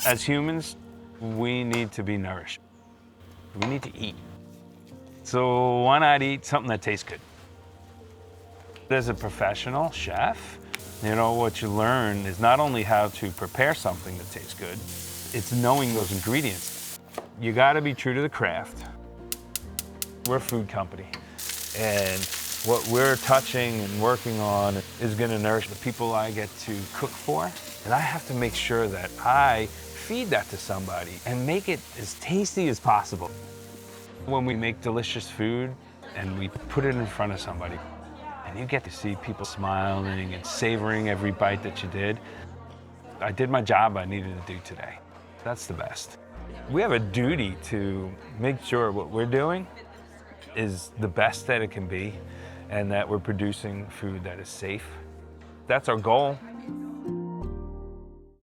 As humans, we need to be nourished. We need to eat. So why not eat something that tastes good? As a professional chef, what you learn is not only how to prepare something that tastes good, it's knowing those ingredients. You gotta be true to the craft. We're a food company, and what we're touching and working on is gonna nourish the people I get to cook for. And I have to make sure that I feed that to somebody and make it as tasty as possible. When we make delicious food and we put it in front of somebody, and you get to see people smiling and savoring every bite that you did, I did my job I needed to do today. That's the best. We have a duty to make sure what we're doing is the best that it can be and that we're producing food that is safe. That's our goal.